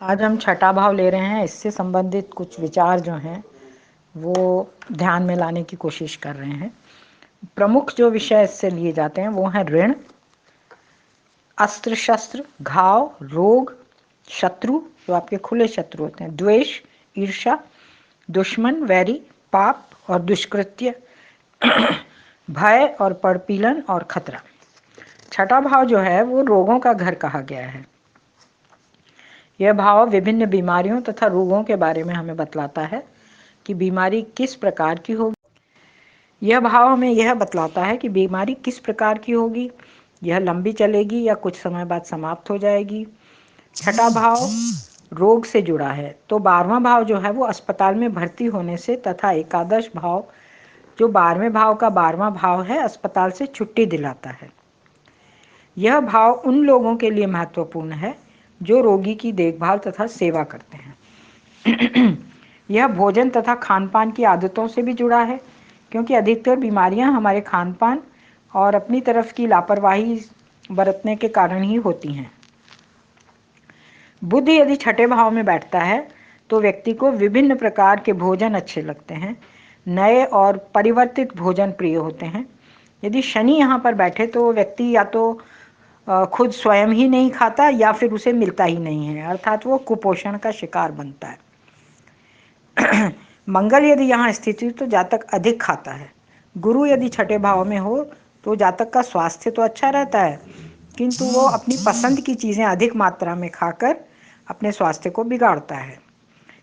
आज हम छठा भाव ले रहे हैं। इससे संबंधित कुछ विचार जो हैं वो ध्यान में लाने की कोशिश कर रहे हैं। प्रमुख जो विषय इससे लिए जाते हैं वो हैं ऋण, अस्त्र शस्त्र, घाव, रोग, शत्रु जो आपके खुले शत्रु होते हैं, द्वेष, ईर्ष्या, दुश्मन, वैरी, पाप और दुष्कृत्य, भय और परपीलन और खतरा। छठा भाव जो है वो रोगों का घर कहा गया है। यह भाव विभिन्न बीमारियों तथा रोगों के बारे में हमें बतलाता है कि बीमारी किस प्रकार की होगी। यह भाव हमें यह बतलाता है कि बीमारी किस प्रकार की होगी, यह लंबी चलेगी या कुछ समय बाद समाप्त हो जाएगी। छठा भाव रोग से जुड़ा है, तो 12वां भाव जो है वो अस्पताल में भर्ती होने से तथा एकादश भाव जो 12वें भाव का 12वां भाव है अस्पताल से छुट्टी दिलाता है। यह भाव उन लोगों के लिए महत्वपूर्ण है जो रोगी की देखभाल तथा सेवा करते हैं। यह भोजन तथा खान-पान की आदतों से भी जुड़ा है, क्योंकि अधिकतर बीमारियां हमारे खान-पान और अपनी तरफ की लापरवाही बरतने के कारण ही होती हैं। बुध यदि छठे भाव में बैठता है तो व्यक्ति को विभिन्न प्रकार के भोजन अच्छे लगते हैं, नए और परिवर्तित भोजन प्रिय होते हैं। यदि शनि यहाँ पर बैठे तो व्यक्ति या तो खुद स्वयं ही नहीं खाता या फिर उसे मिलता ही नहीं है, अर्थात वो कुपोषण का शिकार बनता है। मंगल यदि यहाँ स्थित हो तो जातक अधिक खाता है। गुरु यदि छठे भाव में हो तो जातक का स्वास्थ्य तो अच्छा रहता है, किंतु वो अपनी पसंद की चीज़ें अधिक मात्रा में खाकर अपने स्वास्थ्य को बिगाड़ता है।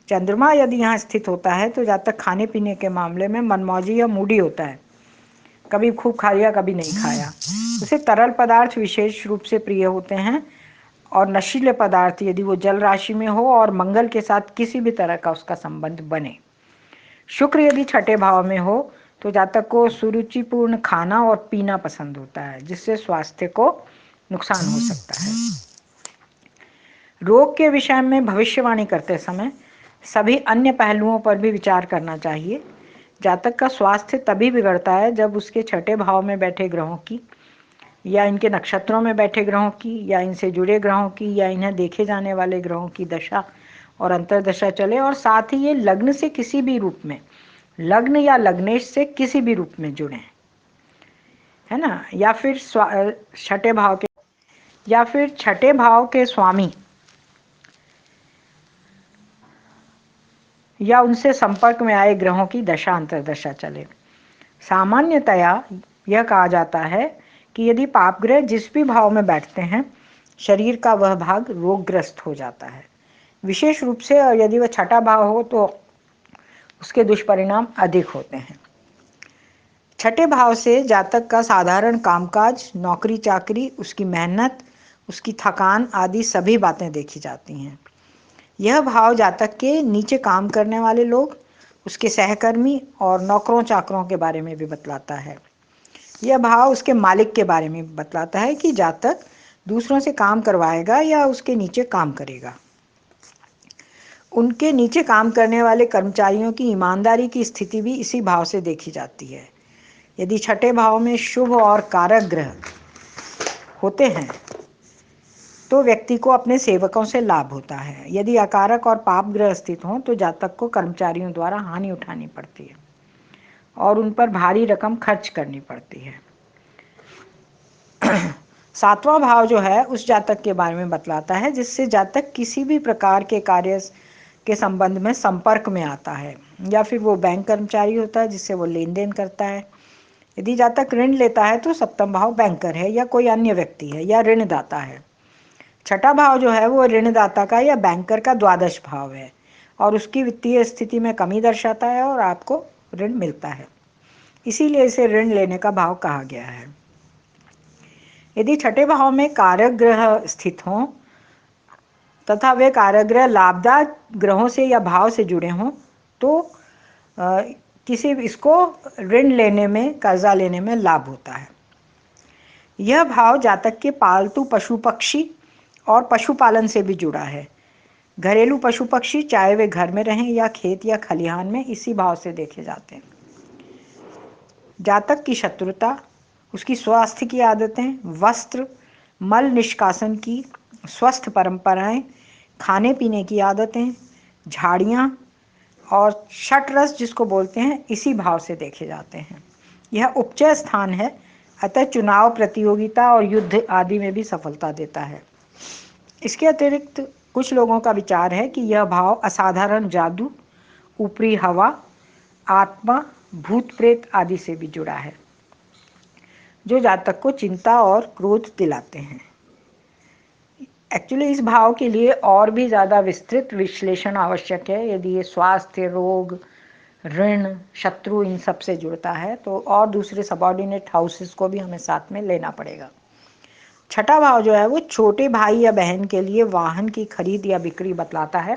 चंद्रमा यदि यहाँ स्थित होता है तो जातक खाने पीने के मामले में मनमौजी या मूडी होता है, कभी खूब खा लिया कभी नहीं खाया। उसे तरल पदार्थ विशेष रूप से प्रिय होते हैं और नशीले पदार्थ यदि वो जल राशि में हो और मंगल के साथ किसी भी तरह का उसका संबंध बने। शुक्र यदि छठे भाव में हो तो जातक को सुरुचिपूर्ण खाना और पीना पसंद होता है, जिससे स्वास्थ्य को नुकसान हो सकता है। रोग के विषय में भविष्यवाणी करते समय सभी अन्य पहलुओं पर भी विचार करना चाहिए। जातक का स्वास्थ्य तभी बिगड़ता है जब उसके छठे भाव में बैठे ग्रहों की या इनके नक्षत्रों में बैठे ग्रहों की या इनसे जुड़े ग्रहों की या इन्हें देखे जाने वाले ग्रहों की दशा और अंतर्दशा चले, और साथ ही ये लग्न से किसी भी रूप में, लग्न या लग्नेश से किसी भी रूप में जुड़े, है ना, या फिर छठे भाव के या फिर छठे भाव के स्वामी या उनसे संपर्क में आए ग्रहों की दशा अंतर्दशा चले। सामान्यतया यह कहा जाता है कि यदि पाप ग्रह जिस भी भाव में बैठते हैं शरीर का वह भाग रोगग्रस्त हो जाता है। विशेष रूप से यदि वह छठा भाव हो तो उसके दुष्परिणाम अधिक होते हैं। छठे भाव से जातक का साधारण कामकाज, नौकरी चाकरी, उसकी मेहनत, उसकी थकान आदि सभी बातें देखी जाती हैं। यह भाव जातक के नीचे काम करने वाले लोग, उसके सहकर्मी और नौकरों चाकरों के बारे में भी बतलाता है। यह भाव उसके मालिक के बारे में बतलाता है कि जातक दूसरों से काम करवाएगा या उसके नीचे काम करेगा। उनके नीचे काम करने वाले कर्मचारियों की ईमानदारी की स्थिति भी इसी भाव से देखी जाती है। यदि छठे भाव में शुभ और कारक ग्रह होते हैं तो व्यक्ति को अपने सेवकों से लाभ होता है। यदि अकारक और पाप ग्रह स्थित हों तो जातक को कर्मचारियों द्वारा हानि उठानी पड़ती है और उन पर भारी रकम खर्च करनी पड़ती है। 7वां भाव जो है उस जातक के बारे में बतलाता है जिससे जातक किसी भी प्रकार के कार्य के संबंध में संपर्क में आता है, या फिर वो बैंक कर्मचारी होता है जिससे वो लेन देन करता है। यदि जातक ऋण लेता है तो 7वां भाव बैंकर है या कोई अन्य व्यक्ति है या ऋणदाता है। छठा भाव जो है वो ऋणदाता का या बैंकर का द्वादश भाव है और उसकी वित्तीय स्थिति में कमी दर्शाता है और आपको ऋण मिलता है, इसीलिए इसे ऋण लेने का भाव कहा गया है। यदि छठे भाव में कारक ग्रह स्थित हों तथा वे कारक ग्रह लाभदायक ग्रहों से या भाव से जुड़े हों तो किसी इसको ऋण लेने में, कर्जा लेने में लाभ होता है। यह भाव जातक के पालतू पशु पक्षी और पशुपालन से भी जुड़ा है। घरेलू पशु पक्षी चाहे वे घर में रहें या खेत या खलिहान में, इसी भाव से देखे जाते हैं। जातक की शत्रुता, उसकी स्वास्थ्य की आदतें, वस्त्र, मल निष्कासन की स्वस्थ परंपराएं, खाने पीने की आदतें, झाड़ियाँ और षट रस जिसको बोलते हैं, इसी भाव से देखे जाते हैं। यह उपचय स्थान है, अतः चुनाव, प्रतियोगिता और युद्ध आदि में भी सफलता देता है। इसके अतिरिक्त कुछ लोगों का विचार है कि यह भाव असाधारण जादू, ऊपरी हवा, आत्मा, भूत प्रेत आदि से भी जुड़ा है, जो जातक को चिंता और क्रोध दिलाते हैं। एक्चुअली इस भाव के लिए और भी ज़्यादा विस्तृत विश्लेषण आवश्यक है। यदि ये स्वास्थ्य, रोग, ऋण, शत्रु इन सब से जुड़ता है तो और दूसरे सबऑर्डिनेट हाउसेस को भी हमें साथ में लेना पड़ेगा। छठा भाव जो है वो छोटे भाई या बहन के लिए वाहन की खरीद या बिक्री बतलाता है,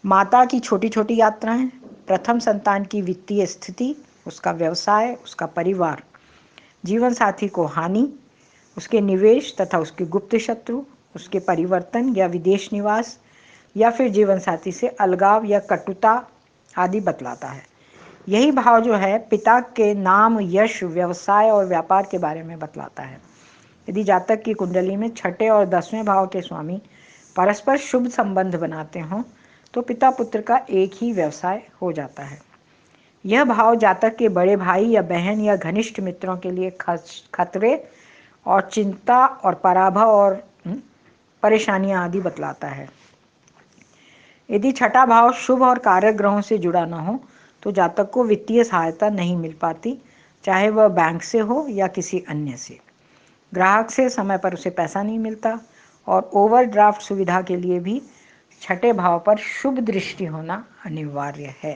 माता की छोटी छोटी यात्राएं, प्रथम संतान की वित्तीय स्थिति, उसका व्यवसाय, उसका परिवार, जीवन साथी को हानि, उसके निवेश तथा उसके गुप्त शत्रु, उसके परिवर्तन या विदेश निवास, या फिर जीवन साथी से अलगाव या कटुता आदि बतलाता है। यही भाव जो है पिता के नाम, यश, व्यवसाय और व्यापार के बारे में बतलाता है। यदि जातक की कुंडली में छठे और 10वें भाव के स्वामी परस्पर शुभ संबंध बनाते हों तो पिता पुत्र का एक ही व्यवसाय हो जाता है। यह भाव जातक के बड़े भाई या बहन या घनिष्ठ मित्रों के लिए खतरे और चिंता और पराभव और परेशानियां आदि बतलाता है। यदि छठा भाव शुभ और कारक ग्रहों से जुड़ा न हो तो जातक को वित्तीय सहायता नहीं मिल पाती, चाहे वह बैंक से हो या किसी अन्य से। ग्राहक से समय पर उसे पैसा नहीं मिलता और ओवरड्राफ्ट सुविधा के लिए भी छठे भाव पर शुभ दृष्टि होना अनिवार्य है।